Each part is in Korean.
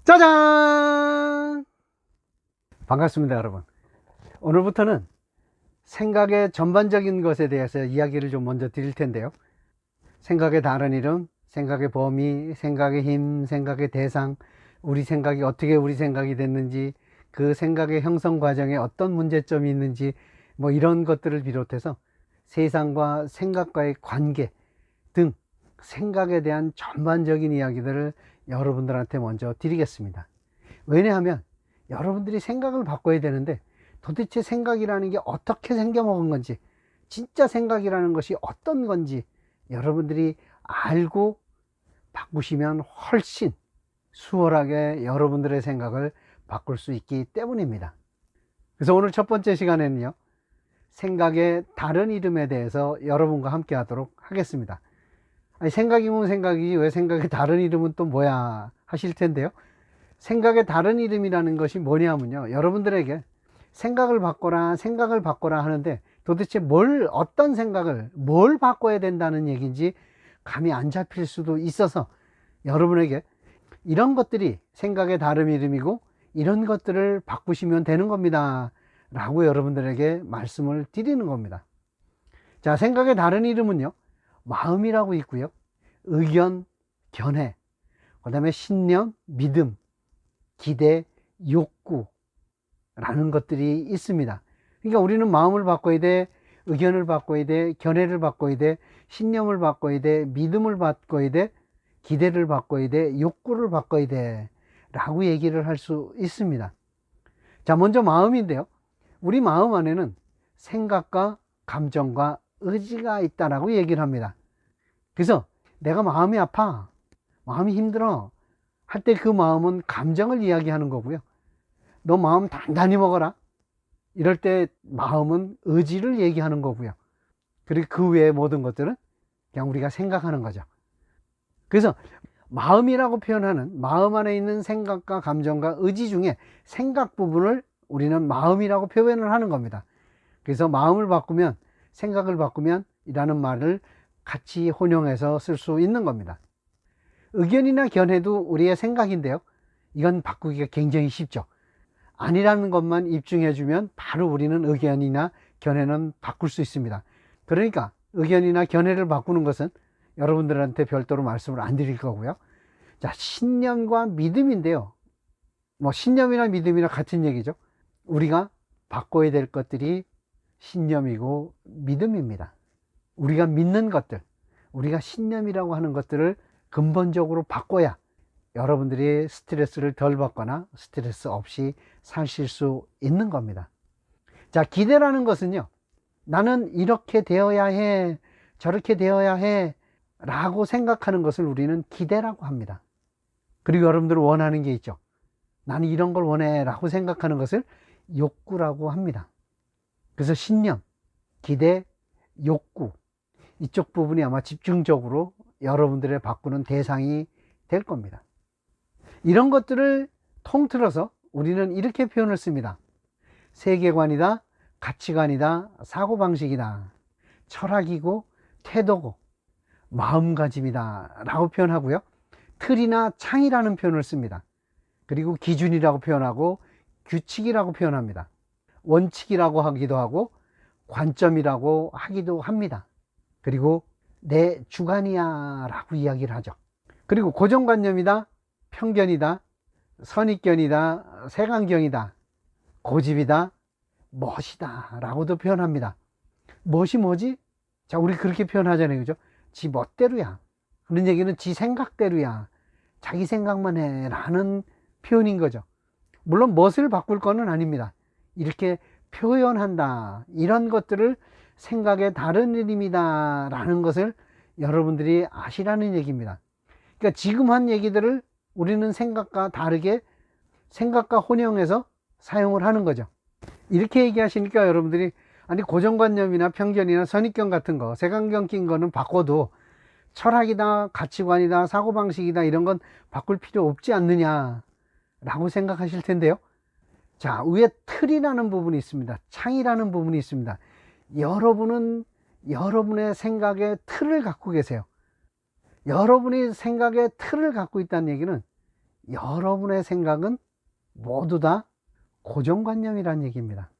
짜잔! 반갑습니다, 여러분. 오늘부터는 생각의 전반적인 것에 대해서 이야기를 좀 먼저 드릴 텐데요. 생각의 다른 이름, 생각의 범위, 생각의 힘, 생각의 대상, 우리 생각이 어떻게 우리 생각이 됐는지, 그 생각의 형성 과정에 어떤 문제점이 있는지, 뭐 이런 것들을 비롯해서 세상과 생각과의 관계 등 생각에 대한 전반적인 이야기들을 여러분들한테 먼저 드리겠습니다. 왜냐하면 여러분들이 생각을 바꿔야 되는데, 도대체 생각이라는 게 어떻게 생겨먹은 건지, 진짜 생각이라는 것이 어떤 건지 여러분들이 알고 바꾸시면 훨씬 수월하게 여러분들의 생각을 바꿀 수 있기 때문입니다. 그래서 오늘 첫 번째 시간에는요, 생각의 다른 이름에 대해서 여러분과 함께 하도록 하겠습니다. 아니, 생각이면 생각이지 왜 생각의 다른 이름은 또 뭐야 하실 텐데요. 생각의 다른 이름이라는 것이 뭐냐면요, 여러분들에게 생각을 바꿔라 하는데, 도대체 어떤 생각을 뭘 바꿔야 된다는 얘기인지 감이 안 잡힐 수도 있어서 여러분에게 이런 것들이 생각의 다른 이름이고 이런 것들을 바꾸시면 되는 겁니다 라고 여러분들에게 말씀을 드리는 겁니다. 자, 생각의 다른 이름은요, 마음이라고 있고요, 의견, 견해, 그 다음에 신념, 믿음, 기대, 욕구라는 것들이 있습니다. 그러니까 우리는 마음을 바꿔야 돼, 의견을 바꿔야 돼, 견해를 바꿔야 돼, 신념을 바꿔야 돼, 믿음을 바꿔야 돼, 기대를 바꿔야 돼, 욕구를 바꿔야 돼 라고 얘기를 할 수 있습니다. 자, 먼저 마음인데요, 우리 마음 안에는 생각과 감정과 의지가 있다라고 얘기를 합니다. 그래서 내가 마음이 아파, 마음이 힘들어 할 때 그 마음은 감정을 이야기하는 거고요, 너 마음 단단히 먹어라 이럴 때 마음은 의지를 얘기하는 거고요, 그리고 그 외의 모든 것들은 그냥 우리가 생각하는 거죠. 그래서 마음이라고 표현하는, 마음 안에 있는 생각과 감정과 의지 중에 생각 부분을 우리는 마음이라고 표현을 하는 겁니다. 그래서 마음을 바꾸면, 생각을 바꾸면 이라는 말을 같이 혼용해서 쓸 수 있는 겁니다. 의견이나 견해도 우리의 생각인데요, 이건 바꾸기가 굉장히 쉽죠. 아니라는 것만 입증해 주면 바로 우리는 의견이나 견해는 바꿀 수 있습니다. 그러니까 의견이나 견해를 바꾸는 것은 여러분들한테 별도로 말씀을 안 드릴 거고요. 자, 신념과 믿음인데요, 뭐 신념이나 믿음이나 같은 얘기죠. 우리가 바꿔야 될 것들이 신념이고 믿음입니다. 우리가 믿는 것들, 우리가 신념이라고 하는 것들을 근본적으로 바꿔야 여러분들이 스트레스를 덜 받거나 스트레스 없이 사실 수 있는 겁니다. 자, 기대라는 것은요, 나는 이렇게 되어야 해, 저렇게 되어야 해 라고 생각하는 것을 우리는 기대라고 합니다. 그리고 여러분들 원하는 게 있죠. 나는 이런 걸 원해 라고 생각하는 것을 욕구라고 합니다. 그래서 신념, 기대, 욕구, 이쪽 부분이 아마 집중적으로 여러분들의 바꾸는 대상이 될 겁니다. 이런 것들을 통틀어서 우리는 이렇게 표현을 씁니다. 세계관이다, 가치관이다, 사고방식이다, 철학이고 태도고 마음가짐이다 라고 표현하고요, 틀이나 창이라는 표현을 씁니다. 그리고 기준이라고 표현하고 규칙이라고 표현합니다. 원칙이라고 하기도 하고 관점이라고 하기도 합니다. 그리고 내 주관이야 라고 이야기를 하죠. 그리고 고정관념이다, 편견이다, 선입견이다, 색안경이다, 고집이다, 멋이다 라고도 표현합니다. 멋이 뭐지? 자, 우리 그렇게 표현하잖아요, 그죠? 지 멋대로야, 그런 얘기는 지 생각대로야, 자기 생각만 해 라는 표현인 거죠. 물론 멋을 바꿀 거는 아닙니다. 이렇게 표현한다, 이런 것들을 생각의 다른 이름이다 라는 것을 여러분들이 아시라는 얘기입니다. 그러니까 지금 한 얘기들을 우리는 생각과 다르게, 생각과 혼용해서 사용을 하는 거죠. 이렇게 얘기하시니까 여러분들이, 아니 고정관념이나 편견이나 선입견 같은 거, 색안경 낀 거는 바꿔도 철학이다, 가치관이다, 사고방식이다 이런 건 바꿀 필요 없지 않느냐 라고 생각하실 텐데요. 자, 위에 틀이라는 부분이 있습니다. 창이라는 부분이 있습니다. 여러분은 여러분의 생각의 틀을 갖고 계세요. 여러분이 생각의 틀을 갖고 있다는 얘기는 여러분의 생각은 모두 다 고정관념이란 얘기입니다.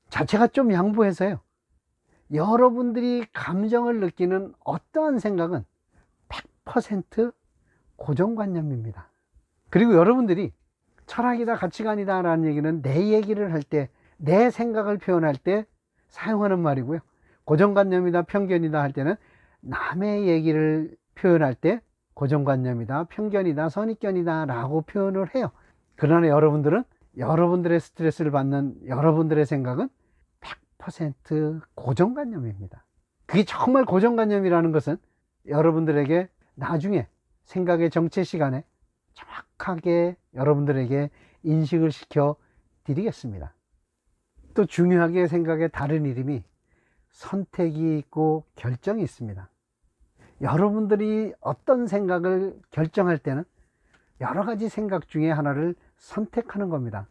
자체가 좀 양보해서요, 여러분들이 감정을 느끼는 어떠한 생각은 100% 고정관념입니다. 그리고 여러분들이 철학이다, 가치관이다 라는 얘기는 내 얘기를 할 때, 내 생각을 표현할 때 사용하는 말이고요, 고정관념이다, 편견이다 할 때는 남의 얘기를 표현할 때 고정관념이다, 편견이다, 선입견이다 라고 표현을 해요. 그러나 여러분들은, 여러분들의 스트레스를 받는 여러분들의 생각은 100% 고정관념입니다. 그게 정말 고정관념이라는 것은 여러분들에게 나중에 생각의 정체 시간에 정확하게 여러분들에게 인식을 시켜 드리겠습니다. 또 중요하게 생각의 다른 이름이 선택이 있고 결정이 있습니다. 여러분들이 어떤 생각을 결정할 때는 여러 가지 생각 중에 하나를 선택하는 겁니다.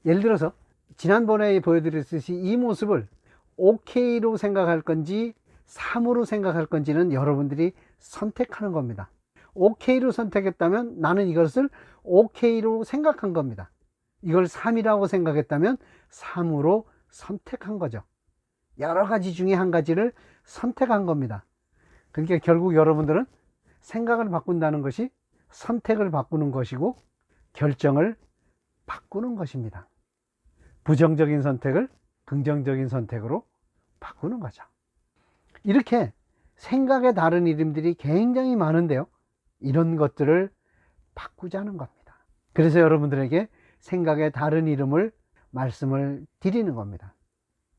예를 들어서 지난번에 보여드렸듯이 이 모습을 OK로 생각할 건지 3으로 생각할 건지는 여러분들이 선택하는 겁니다. OK로 선택했다면 나는 이것을 OK로 생각한 겁니다. 이걸 3이라고 생각했다면 3으로 선택한 거죠. 여러 가지 중에 한 가지를 선택한 겁니다. 그러니까 결국 여러분들은 생각을 바꾼다는 것이 선택을 바꾸는 것이고 결정을 바꾸는 것입니다. 부정적인 선택을 긍정적인 선택으로 바꾸는 거죠. 이렇게 생각의 다른 이름들이 굉장히 많은데요, 이런 것들을 바꾸자는 겁니다. 그래서 여러분들에게 생각의 다른 이름을 말씀을 드리는 겁니다.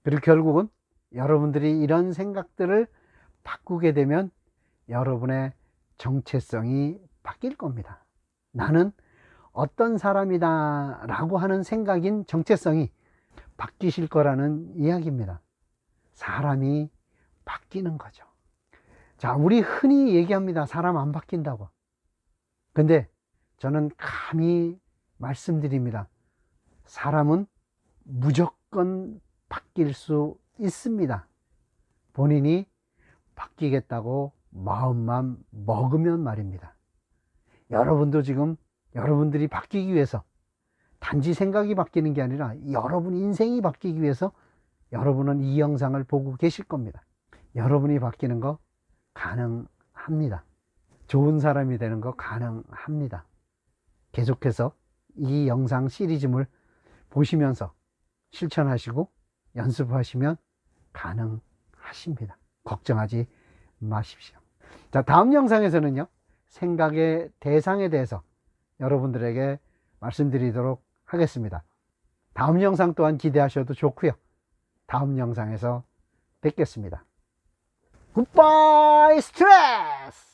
그리고 결국은 여러분들이 이런 생각들을 바꾸게 되면 여러분의 정체성이 바뀔 겁니다. 나는 어떤 사람이다 라고 하는 생각인 정체성이 바뀌실 거라는 이야기입니다. 사람이 바뀌는 거죠. 자, 우리 흔히 얘기합니다. 사람 안 바뀐다고. 근데 저는 감히 말씀드립니다. 사람은 무조건 바뀔 수 있습니다. 본인이 바뀌겠다고 마음만 먹으면 말입니다. 여러분도 지금 여러분들이 바뀌기 위해서 단지 생각이 바뀌는 게 아니라 여러분 인생이 바뀌기 위해서 여러분은 이 영상을 보고 계실 겁니다. 여러분이 바뀌는 거 가능합니다. 좋은 사람이 되는 거 가능합니다. 계속해서 이 영상 시리즈물 보시면서 실천하시고 연습하시면 가능하십니다. 걱정하지 마십시오. 자, 다음 영상에서는요, 생각의 대상에 대해서 여러분들에게 말씀드리도록 하겠습니다. 다음 영상 또한 기대하셔도 좋고요. 다음 영상에서 뵙겠습니다. 굿바이 스트레스!